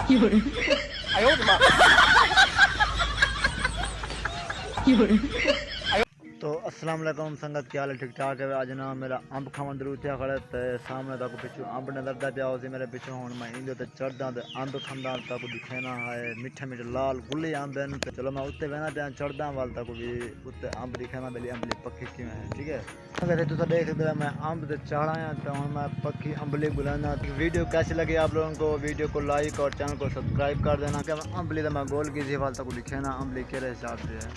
有人，哎呦我的妈！ 有人， तो अस्सलाम वालेकुम संगत क्या हाल है ठीक ठाक है आज ना मेरा अंब खावन जरूर थे खड़े ते सामने तक पिछू अंब नजरदा पिया उसी मेरे पिछू हुन मैं इंदे ते चढ़दा ते अंब खंदा तक दिखेना है मीठे मीठे लाल गुल्ले अंब हैं ते चलो मैं उत्ते वेना पिया चढ़दा वाल तक भी उत्ते अंब दिखेना बेली अंबली पक्की किवें है ठीक है अगर तुसा देख सकते हो मैं अंब ते चढ़ा आया तो हुन मैं पक्की अंबली बुलाना वीडियो कैसी लगी आप लोगों को वीडियो को लाइक और चैनल को सब्सक्राइब कर देना कि अंबली तो मैं गोल की वाल तक दिखेना अंबली केरे हिसाब से है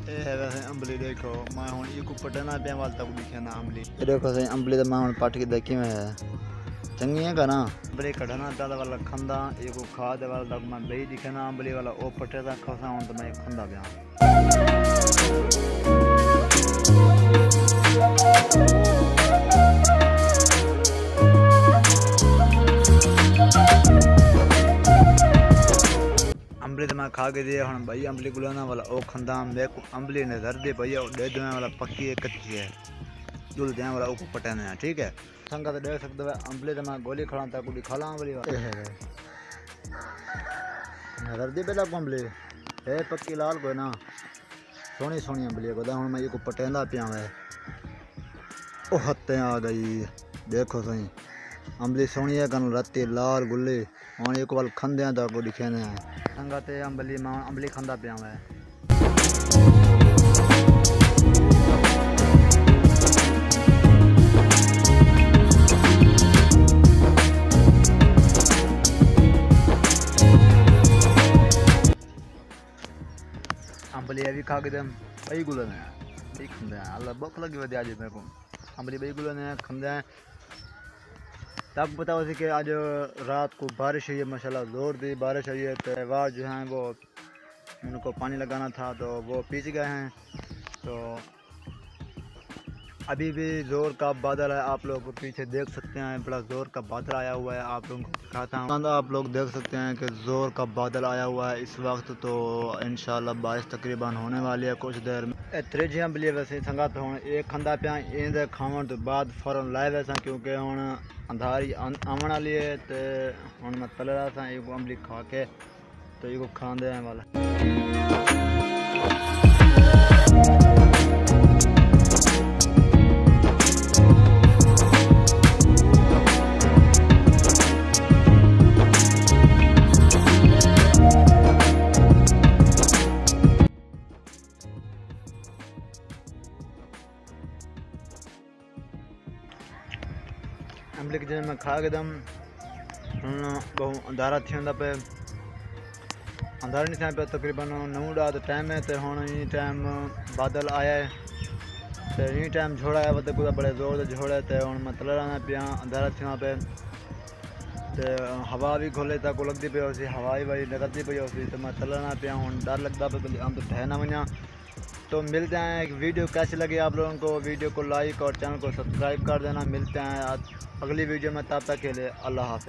ये है वैसे अंबली देखो मैं हूँ ये को पटना पे वाल तक दिखे ना अंबली देखो सही अंबली तो मैं हूँ पट के देखी में है चंगी है का ना अंबली कढ़ना था वाला खंदा ये को खा दे वाला तक मैं बही दिखे ना अंबली वाला ओ पटे था खसा हूँ तो मैं खंदा पे अंबली तो मैं खा के दिए हम भाई अंबली गुलाना वाला ओ खंदा मेरे को अंबली ने दर्द दे भैया दे देने वाला पक्की है कच्ची है दूध देने वाला ऊपर पटाने है ठीक है संगा तो देख सकते हो अंबली तो मैं गोली खड़ा था कुछ खाला अंबली दर्द दे बेला अंबली है पक्की लाल को ना सोनी सोनी अंबली को हम मैं ये को पटेंदा पिया मैं ओ हत्ते आ गई देखो सही अंबली सोनी है कन रत्ती लाल गुल्ली और एक बार खंदे तो को दिखे ने संगत अंबली मैं अंबली खंदा पिया मैं अंबली अभी खा के दम बई गुलन है बई खंदे हैं अल्लाह भूख लगी वधी आज मेरे को अंबली बई गुलन है खंदे हैं तब बताओ कि आज रात को बारिश हुई है माशाल्लाह ज़ोर दी बारिश हुई है तो वाह जो हैं वो उनको पानी लगाना था तो वो पीछ गए हैं तो अभी भी ज़ोर का बादल है आप लोग पीछे देख सकते हैं बड़ा ज़ोर का बादल आया हुआ है आप लोगों को दिखाता हूँ आप लोग देख सकते हैं कि ज़ोर का बादल आया हुआ है इस वक्त तो इंशाल्लाह बारिश तकरीबन होने वाली है कुछ देर में त्रेजी अंबली वैसे संगत हूँ एक खंदा पिया इंद खावन तो बाद फौरन लाए वैसा क्योंकि हूँ अंधारी आवन वाली है तो हूँ मैं तले रहा था एक अंबली खा के तो ये खाते हैं वाला अंबली के मैं खा के दम बहुत अंधारा थी पे अंधारा नहीं था पे तकरीबन 9 रात टाइम है तो हूँ ये टाइम बादल आया है तो ये टाइम झोड़ा है मतलब पूरा बड़े जोर से झोड़ा तो हूँ मैं तला रहना पिया अंधारा थी पे तो हवा भी खोले तक लगती पी उसी हवा ही भाई लगती पी उसी तो मैं तलाना पिया हूँ डर लगता पे हम तो ठह ना वना तो मिलते हैं एक वीडियो कैसी लगी आप लोगों को वीडियो को लाइक और चैनल को सब्सक्राइब कर देना मिलते हैं अगली वीडियो में तब तक के लिए अल्लाह हाफ़िज़।